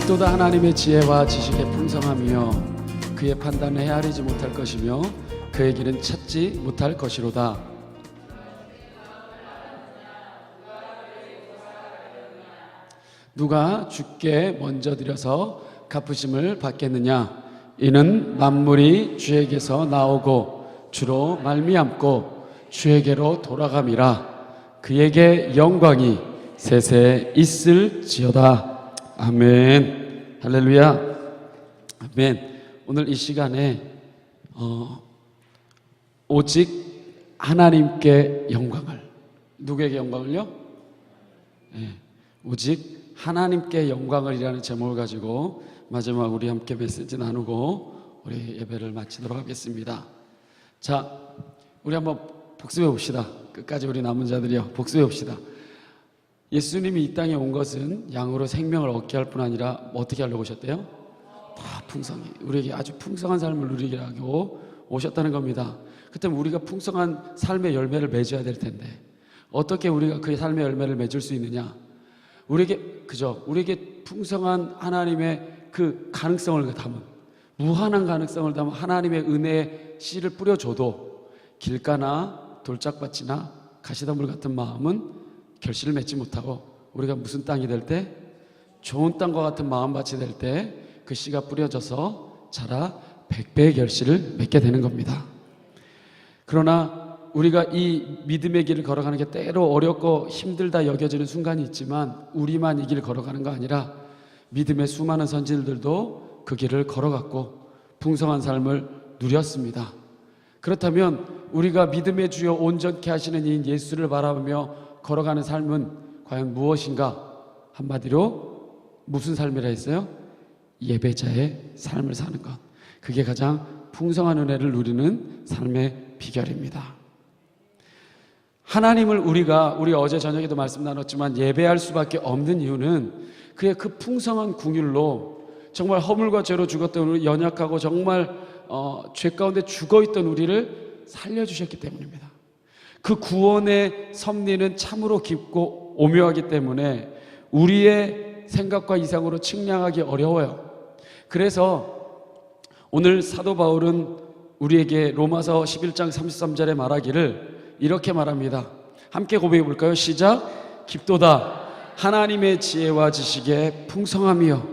깊도다 하나님의 지혜와 지식의 풍성함이여 그의 판단을 헤아리지 못할 것이며 그의 길은 찾지 못할 것이로다. 누가 주께 먼저 드려서 갚으심을 받겠느냐? 이는 만물이 주에게서 나오고 주로 말미암고 주에게로 돌아감이라. 그에게 영광이 세세 있을지어다. 아멘. 할렐루야. 아멘. 오늘 이 시간에 오직 하나님께 영광을, 누구에게 영광을요? 오직 하나님께 영광을이라는 제목을 가지고 마지막 우리 함께 메시지 나누고 우리 예배를 마치도록 하겠습니다. 자, 우리 한번 복습해 봅시다. 끝까지 우리 남은 자들이요, 복습해 봅시다. 예수님이 이 땅에 온 것은 양으로 생명을 얻게 할 뿐 아니라 어떻게 하려고 오셨대요? 다 풍성히, 우리에게 아주 풍성한 삶을 누리게 하고 오셨다는 겁니다. 그렇다면 우리가 풍성한 삶의 열매를 맺어야 될 텐데 어떻게 우리가 그 삶의 열매를 맺을 수 있느냐? 우리에게 풍성한 하나님의 그 가능성을 담은, 무한한 가능성을 담은 하나님의 은혜의 씨를 뿌려줘도 길가나 돌짝밭이나 가시덤불 같은 마음은 결실을 맺지 못하고, 우리가 무슨 땅이 될 때? 좋은 땅과 같은 마음밭이 될 때 그 씨가 뿌려져서 자라 100배의 결실을 맺게 되는 겁니다. 그러나 우리가 이 믿음의 길을 걸어가는 게 때로 어렵고 힘들다 여겨지는 순간이 있지만 우리만 이 길을 걸어가는 거 아니라 믿음의 수많은 선지들도 그 길을 걸어갔고 풍성한 삶을 누렸습니다. 그렇다면 우리가 믿음의 주여 온전케 하시는 이인 예수를 바라보며 걸어가는 삶은 과연 무엇인가? 한마디로 무슨 삶이라 했어요? 예배자의 삶을 사는 것. 그게 가장 풍성한 은혜를 누리는 삶의 비결입니다. 하나님을 우리 어제 저녁에도 말씀 나눴지만 예배할 수밖에 없는 이유는 그의 그 풍성한 긍휼로 정말 허물과 죄로 죽었던 우리, 연약하고 정말 죄 가운데 죽어있던 우리를 살려주셨기 때문입니다. 그 구원의 섭리는 참으로 깊고 오묘하기 때문에 우리의 생각과 이상으로 측량하기 어려워요. 그래서 오늘 사도 바울은 우리에게 로마서 11장 33절에 말하기를 이렇게 말합니다. 함께 고백해 볼까요? 시작. 깊도다 하나님의 지혜와 지식의 풍성함이여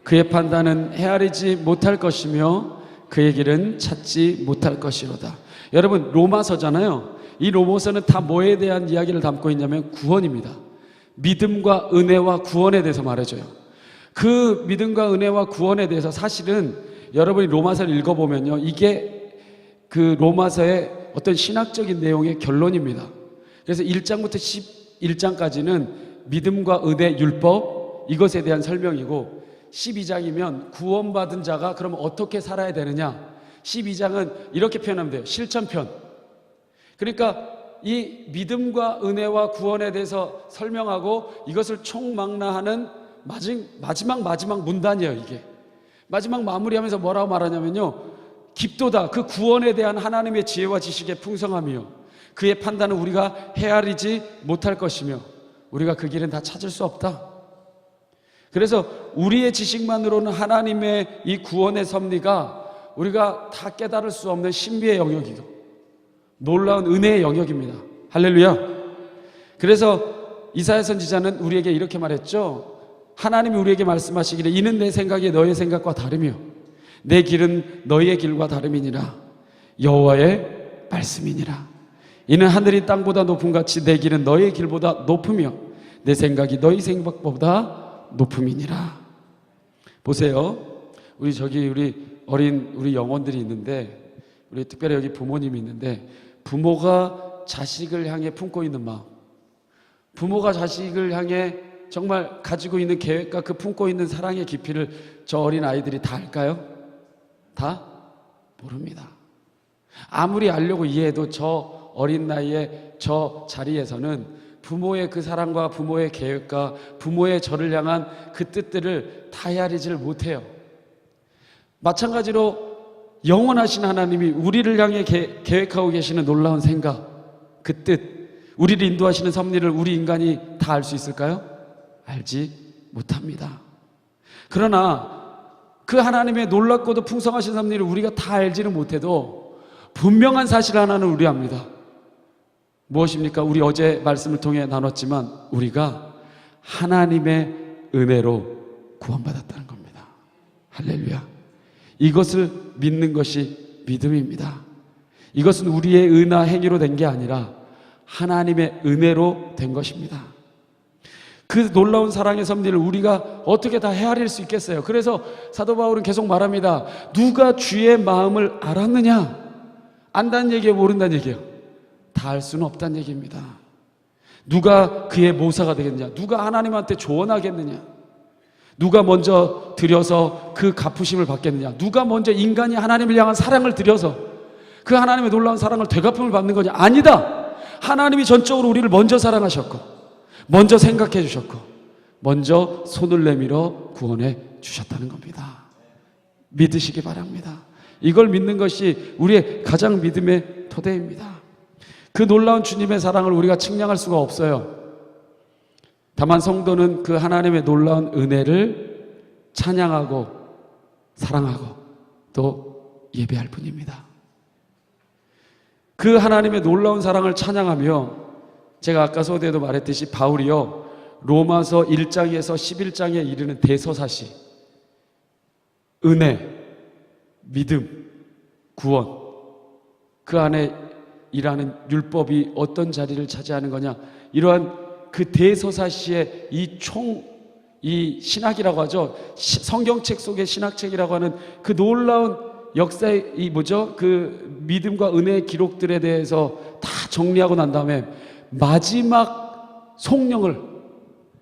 그의 판단은 헤아리지 못할 것이며 그의 길은 찾지 못할 것이로다. 여러분, 로마서잖아요. 이 로마서는 다 뭐에 대한 이야기를 담고 있냐면 구원입니다. 믿음과 은혜와 구원에 대해서 말해줘요. 그 믿음과 은혜와 구원에 대해서 사실은 여러분이 로마서를 읽어보면요, 이게 그 로마서의 어떤 신학적인 내용의 결론입니다. 그래서 1장부터 11장까지는 믿음과 은혜, 율법, 이것에 대한 설명이고 12장이면 구원받은 자가 그럼 어떻게 살아야 되느냐, 12장은 이렇게 표현하면 돼요. 실천편. 그러니까 이 믿음과 은혜와 구원에 대해서 설명하고 이것을 총망라하는 마지막 문단이에요. 이게 마지막 마무리하면서 뭐라고 말하냐면요, 깊도다 그 구원에 대한 하나님의 지혜와 지식의 풍성함이요 그의 판단은 우리가 헤아리지 못할 것이며 우리가 그 길은 다 찾을 수 없다. 그래서 우리의 지식만으로는 하나님의 이 구원의 섭리가 우리가 다 깨달을 수 없는 신비의 영역이고 놀라운 은혜의 영역입니다. 할렐루야. 그래서 이사야 선지자는 우리에게 이렇게 말했죠. 하나님이 우리에게 말씀하시기를 이는 내 생각이 너의 생각과 다르며 내 길은 너희의 길과 다름이니라. 여호와의 말씀이니라. 이는 하늘이 땅보다 높음 같이 내 길은 너희의 길보다 높으며 내 생각이 너희 생각보다 높음이니라. 보세요. 우리 어린 우리 영혼들이 있는데, 우리 특별히 여기 부모님이 있는데, 부모가 자식을 향해 품고 있는 마음, 부모가 자식을 향해 정말 가지고 있는 계획과 그 품고 있는 사랑의 깊이를 저 어린 아이들이 다 알까요? 다 모릅니다. 아무리 알려고 이해해도 저 어린 나이에 저 자리에서는 부모의 그 사랑과 부모의 계획과 부모의 저를 향한 그 뜻들을 다 헤아리지를 못해요. 마찬가지로 영원하신 하나님이 우리를 향해 계획하고 계시는 놀라운 생각, 그 뜻, 우리를 인도하시는 섭리를 우리 인간이 다 알 수 있을까요? 알지 못합니다. 그러나 그 하나님의 놀랍고도 풍성하신 섭리를 우리가 다 알지는 못해도 분명한 사실 하나는 우리 압니다. 무엇입니까? 우리 어제 말씀을 통해 나눴지만 우리가 하나님의 은혜로 구원받았다는 겁니다. 할렐루야. 이것을 믿는 것이 믿음입니다. 이것은 우리의 의나 행위로 된 게 아니라 하나님의 은혜로 된 것입니다. 그 놀라운 사랑의 섭리를 우리가 어떻게 다 헤아릴 수 있겠어요? 그래서 사도 바울은 계속 말합니다. 누가 주의 마음을 알았느냐? 안다는 얘기예요, 모른다는 얘기예요? 다 알 수는 없다는 얘기입니다. 누가 그의 모사가 되겠느냐? 누가 하나님한테 조언하겠느냐? 누가 먼저 드려서 그 갚으심을 받겠느냐? 누가 먼저 인간이 하나님을 향한 사랑을 드려서 그 하나님의 놀라운 사랑을 되갚음을 받는 거냐? 아니다. 하나님이 전적으로 우리를 먼저 사랑하셨고 먼저 생각해 주셨고 먼저 손을 내밀어 구원해 주셨다는 겁니다. 믿으시기 바랍니다. 이걸 믿는 것이 우리의 가장 믿음의 토대입니다. 그 놀라운 주님의 사랑을 우리가 측량할 수가 없어요. 다만 성도는 그 하나님의 놀라운 은혜를 찬양하고 사랑하고 또 예배할 뿐입니다. 그 하나님의 놀라운 사랑을 찬양하며 제가 아까 소대에도 말했듯이 바울이요 로마서 1장에서 11장에 이르는 대서사시 은혜, 믿음, 구원 그 안에 일하는 율법이 어떤 자리를 차지하는 거냐 이러한 그 대서사시의 이 신학이라고 하죠. 성경책 속의 신학책이라고 하는 그 놀라운 역사의 그 믿음과 은혜의 기록들에 대해서 다 정리하고 난 다음에 마지막 송령을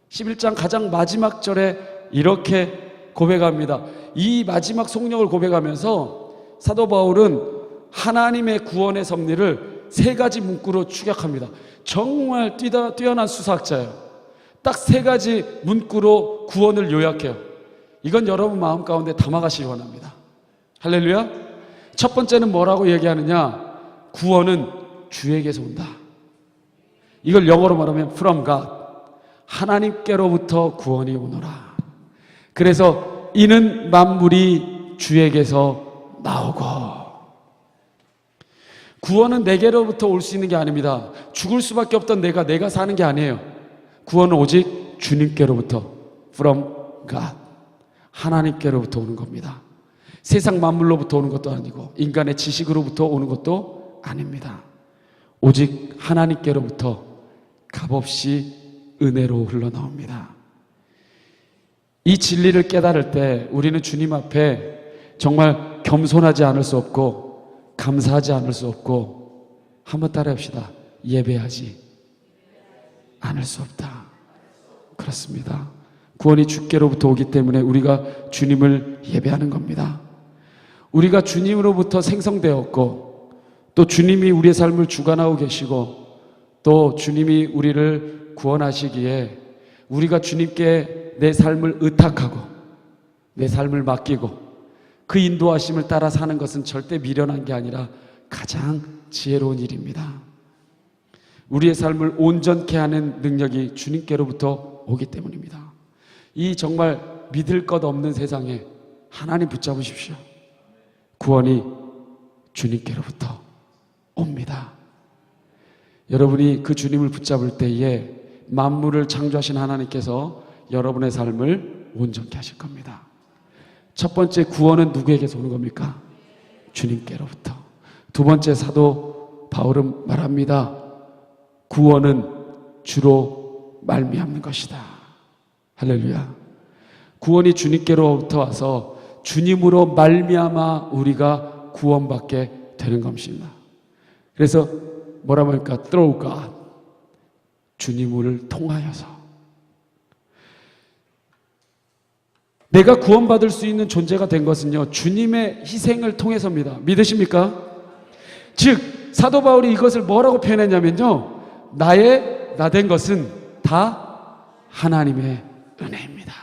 11장 가장 마지막 절에 이렇게 고백합니다. 이 마지막 송령을 고백하면서 사도 바울은 하나님의 구원의 섭리를 세 가지 문구로 축약합니다. 정말 뛰어난 수사학자예요. 딱 세 가지 문구로 구원을 요약해요. 이건 여러분 마음 가운데 담아가시기 원합니다. 할렐루야. 첫 번째는 뭐라고 얘기하느냐? 구원은 주에게서 온다. 이걸 영어로 말하면 from God, 하나님께로부터 구원이 오노라. 그래서 이는 만물이 주에게서 나오고, 구원은 내게로부터 올 수 있는 게 아닙니다. 죽을 수밖에 없던 내가 사는 게 아니에요. 구원은 오직 주님께로부터 from God, 하나님께로부터 오는 겁니다. 세상 만물로부터 오는 것도 아니고 인간의 지식으로부터 오는 것도 아닙니다. 오직 하나님께로부터 값없이 은혜로 흘러나옵니다. 이 진리를 깨달을 때 우리는 주님 앞에 정말 겸손하지 않을 수 없고 감사하지 않을 수 없고, 한번 따라합시다. 예배하지 않을 수 없다. 그렇습니다. 구원이 주께로부터 오기 때문에 우리가 주님을 예배하는 겁니다. 우리가 주님으로부터 생성되었고 또 주님이 우리의 삶을 주관하고 계시고 또 주님이 우리를 구원하시기에 우리가 주님께 내 삶을 의탁하고 내 삶을 맡기고 그 인도하심을 따라 사는 것은 절대 미련한 게 아니라 가장 지혜로운 일입니다. 우리의 삶을 온전케 하는 능력이 주님께로부터 오기 때문입니다. 이 정말 믿을 것 없는 세상에 하나님 붙잡으십시오. 구원이 주님께로부터 옵니다. 여러분이 그 주님을 붙잡을 때에 만물을 창조하신 하나님께서 여러분의 삶을 온전케 하실 겁니다. 첫 번째 구원은 누구에게서 오는 겁니까? 주님께로부터. 두 번째 사도 바울은 말합니다. 구원은 주로 말미암는 것이다. 할렐루야. 구원이 주님께로부터 와서 주님으로 말미암아 우리가 구원받게 되는 것입니다. 그래서 뭐라고 할까? Through God, 주님을 통하여서 내가 구원받을 수 있는 존재가 된 것은요, 주님의 희생을 통해서입니다. 믿으십니까? 즉 사도 바울이 이것을 뭐라고 표현했냐면요, 나 된 것은 다 하나님의 은혜입니다.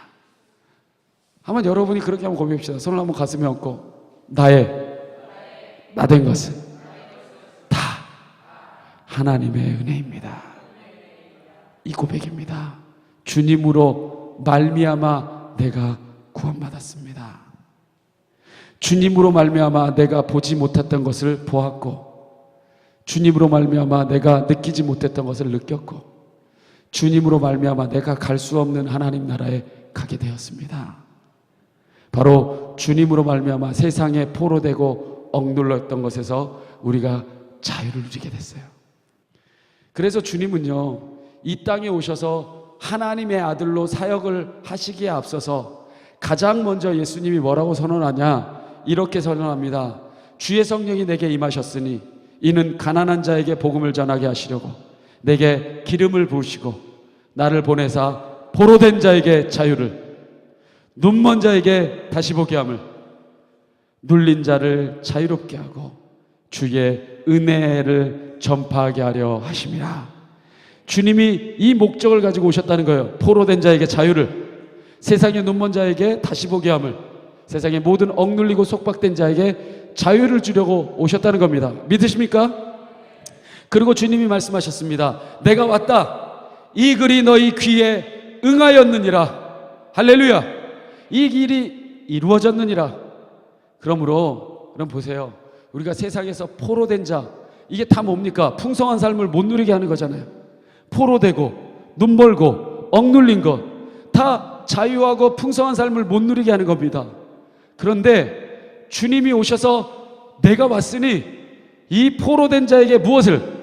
한번 여러분이 그렇게 한번 고백합시다. 손을 한번 가슴에 얹고, 나 된 것은 다 하나님의 은혜입니다. 이 고백입니다. 주님으로 말미암아 내가 구원받았습니다. 주님으로 말미암아 내가 보지 못했던 것을 보았고, 주님으로 말미암아 내가 느끼지 못했던 것을 느꼈고, 주님으로 말미암아 내가 갈 수 없는 하나님 나라에 가게 되었습니다. 바로 주님으로 말미암아 세상에 포로되고 억눌렀던 것에서 우리가 자유를 누리게 됐어요. 그래서 주님은요, 이 땅에 오셔서 하나님의 아들로 사역을 하시기에 앞서서 가장 먼저 예수님이 뭐라고 선언하냐? 이렇게 선언합니다. 주의 성령이 내게 임하셨으니 이는 가난한 자에게 복음을 전하게 하시려고 내게 기름을 부으시고 나를 보내사 포로된 자에게 자유를, 눈먼 자에게 다시 보게 함을, 눌린 자를 자유롭게 하고 주의 은혜를 전파하게 하려 하심이라. 주님이 이 목적을 가지고 오셨다는 거예요. 포로된 자에게 자유를, 세상의 눈먼 자에게 다시 보게 함을, 세상의 모든 억눌리고 속박된 자에게 자유를 주려고 오셨다는 겁니다. 믿으십니까? 그리고 주님이 말씀하셨습니다. 내가 왔다. 이 글이 너희 귀에 응하였느니라. 할렐루야. 이 길이 이루어졌느니라. 그럼 보세요. 우리가 세상에서 포로된 자, 이게 다 뭡니까? 풍성한 삶을 못 누리게 하는 거잖아요. 포로되고 눈 멀고 억눌린 것, 다 자유하고 풍성한 삶을 못 누리게 하는 겁니다. 그런데 주님이 오셔서 내가 왔으니 이 포로된 자에게 무엇을?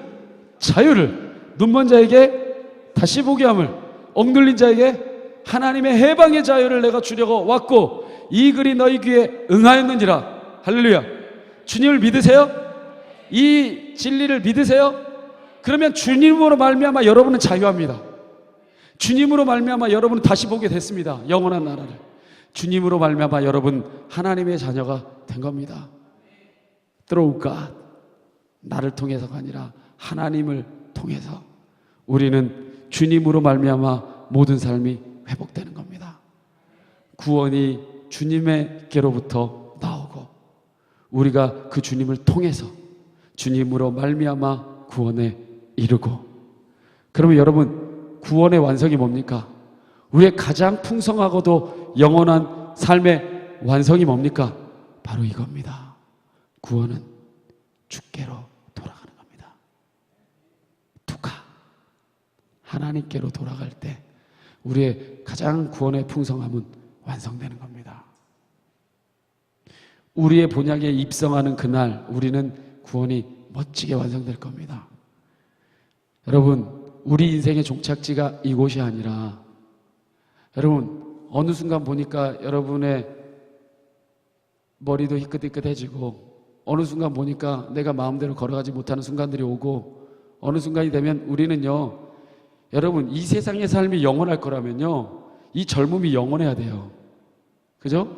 자유를, 눈먼 자에게 다시 보게 함을, 억눌린 자에게 하나님의 해방의 자유를 내가 주려고 왔고 이 글이 너희 귀에 응하였느니라. 할렐루야. 주님을 믿으세요? 이 진리를 믿으세요? 그러면 주님으로 말미암아 여러분은 자유합니다. 주님으로 말미암아 여러분은 다시 보게 됐습니다. 영원한 나라를. 주님으로 말미암아 여러분 하나님의 자녀가 된 겁니다. Through God. 나를 통해서가 아니라 하나님을 통해서 우리는 주님으로 말미암아 모든 삶이 회복되는 겁니다. 구원이 주님께로부터 나오고 우리가 그 주님을 통해서 주님으로 말미암아 구원에 이르고, 그러면 여러분 구원의 완성이 뭡니까? 우리의 가장 풍성하고도 영원한 삶의 완성이 뭡니까? 바로 이겁니다. 구원은 주께로 돌아가는 겁니다. 두가 하나님께로 돌아갈 때 우리의 가장 구원의 풍성함은 완성되는 겁니다. 우리의 본향에 입성하는 그날 우리는 구원이 멋지게 완성될 겁니다. 여러분, 우리 인생의 종착지가 이곳이 아니라, 여러분 어느 순간 보니까 여러분의 머리도 희끗희끗해지고, 어느 순간 보니까 내가 마음대로 걸어가지 못하는 순간들이 오고, 어느 순간이 되면 우리는요, 여러분 이 세상의 삶이 영원할 거라면요 이 젊음이 영원해야 돼요. 그죠?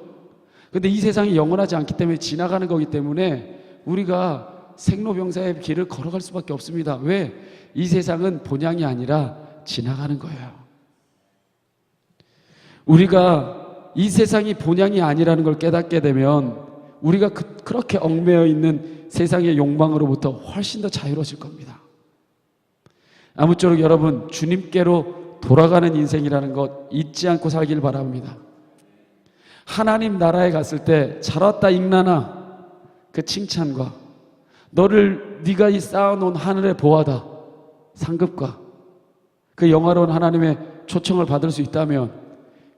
근데 이 세상이 영원하지 않기 때문에 지나가는 거기 때문에 우리가 생로병사의 길을 걸어갈 수밖에 없습니다. 왜? 이 세상은 본향이 아니라 지나가는 거예요. 우리가 이 세상이 본향이 아니라는 걸 깨닫게 되면 우리가 그렇게 얽매여 있는 세상의 욕망으로부터 훨씬 더 자유로워질 겁니다. 아무쪼록 여러분 주님께로 돌아가는 인생이라는 것 잊지 않고 살길 바랍니다. 하나님 나라에 갔을 때 잘 왔다 익나나 그 칭찬과 네가 이 쌓아놓은 하늘의 보화다 상급과 그 영화로운 하나님의 초청을 받을 수 있다면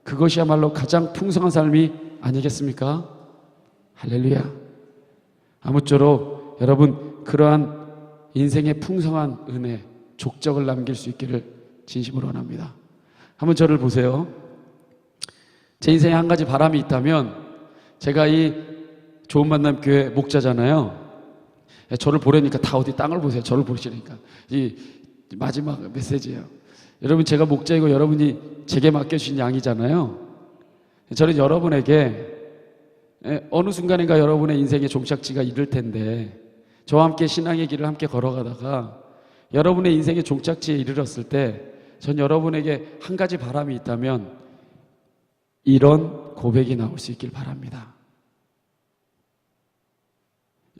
그것이야말로 가장 풍성한 삶이 아니겠습니까? 할렐루야. 아무쪼록 여러분 그러한 인생의 풍성한 은혜, 족적을 남길 수 있기를 진심으로 원합니다. 한번 저를 보세요. 제 인생에 한 가지 바람이 있다면, 제가 이 좋은 만남 교회 목자잖아요. 저를 보려니까 다 어디 땅을 보세요. 저를 보시니까. 이 마지막 메시지예요. 여러분 제가 목자이고 여러분이 제게 맡겨주신 양이잖아요. 저는 여러분에게 어느 순간인가 여러분의 인생의 종착지가 이를 텐데, 저와 함께 신앙의 길을 함께 걸어가다가 여러분의 인생의 종착지에 이르렀을 때 전 여러분에게 한 가지 바람이 있다면 이런 고백이 나올 수 있길 바랍니다.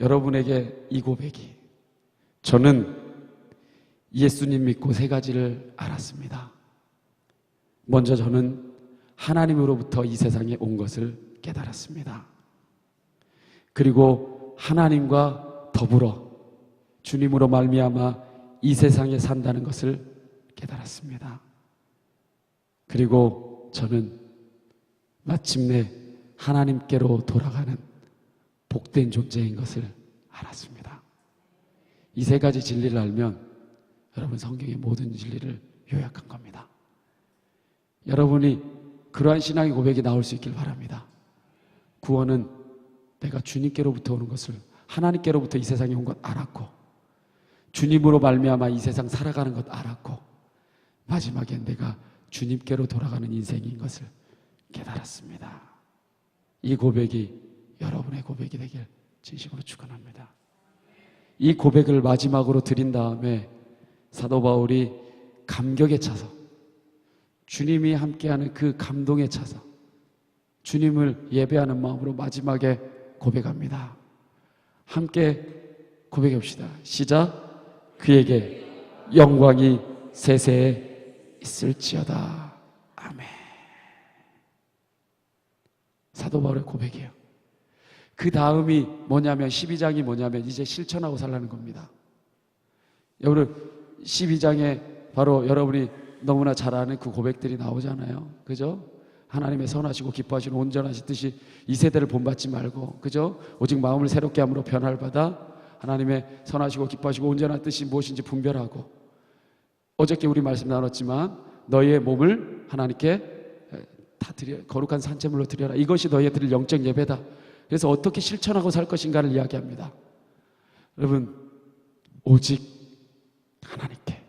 여러분에게 이 고백이, 저는 예수님 믿고 세 가지를 알았습니다. 먼저 저는 하나님으로부터 이 세상에 온 것을 깨달았습니다. 그리고 하나님과 더불어 주님으로 말미암아 이 세상에 산다는 것을 깨달았습니다. 그리고 저는 마침내 하나님께로 돌아가는 복된 존재인 것을 알았습니다. 이 세 가지 진리를 알면 여러분 성경의 모든 진리를 요약한 겁니다. 여러분이 그러한 신앙의 고백이 나올 수 있길 바랍니다. 구원은 내가 주님께로부터 오는 것을, 하나님께로부터 이 세상에 온 것 알았고, 주님으로 말미암아 이 세상 살아가는 것 알았고, 마지막엔 내가 주님께로 돌아가는 인생인 것을 깨달았습니다. 이 고백이 여러분의 고백이 되길 진심으로 축원합니다. 이 고백을 마지막으로 드린 다음에 사도 바울이 감격에 차서, 주님이 함께하는 그 감동에 차서 주님을 예배하는 마음으로 마지막에 고백합니다. 함께 고백해 봅시다. 시작. 그에게 영광이 세세에 있을지어다. 아멘. 사도 바울의 고백이에요. 그 다음이 뭐냐면 12장이 뭐냐면 이제 실천하고 살라는 겁니다. 여러분 12장에 바로 여러분이 너무나 잘 아는 그 고백들이 나오잖아요. 그죠? 하나님의 선하시고 기뻐하시는 온전하신 뜻이 이 세대를 본받지 말고, 그죠? 오직 마음을 새롭게 함으로 변화를 받아 하나님의 선하시고 기뻐하시고 온전한 뜻이 무엇인지 분별하고, 어저께 우리 말씀 나눴지만 너희의 몸을 하나님께 다 드려, 거룩한 산재물로 드려라. 이것이 너희의 드릴 영적 예배다. 그래서 어떻게 실천하고 살 것인가를 이야기합니다. 여러분, 오직 하나님께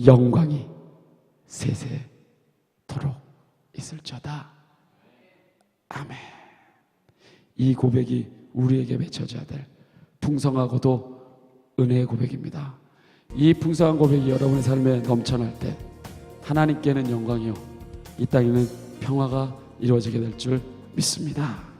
영광이 세세토록 있을지어다. 아멘. 이 고백이 우리에게 맺혀져야 될 풍성하고도 은혜의 고백입니다. 이 풍성한 고백이 여러분의 삶에 넘쳐날 때 하나님께는 영광이요 이 땅에는 평화가 이루어지게 될 줄 믿습니다.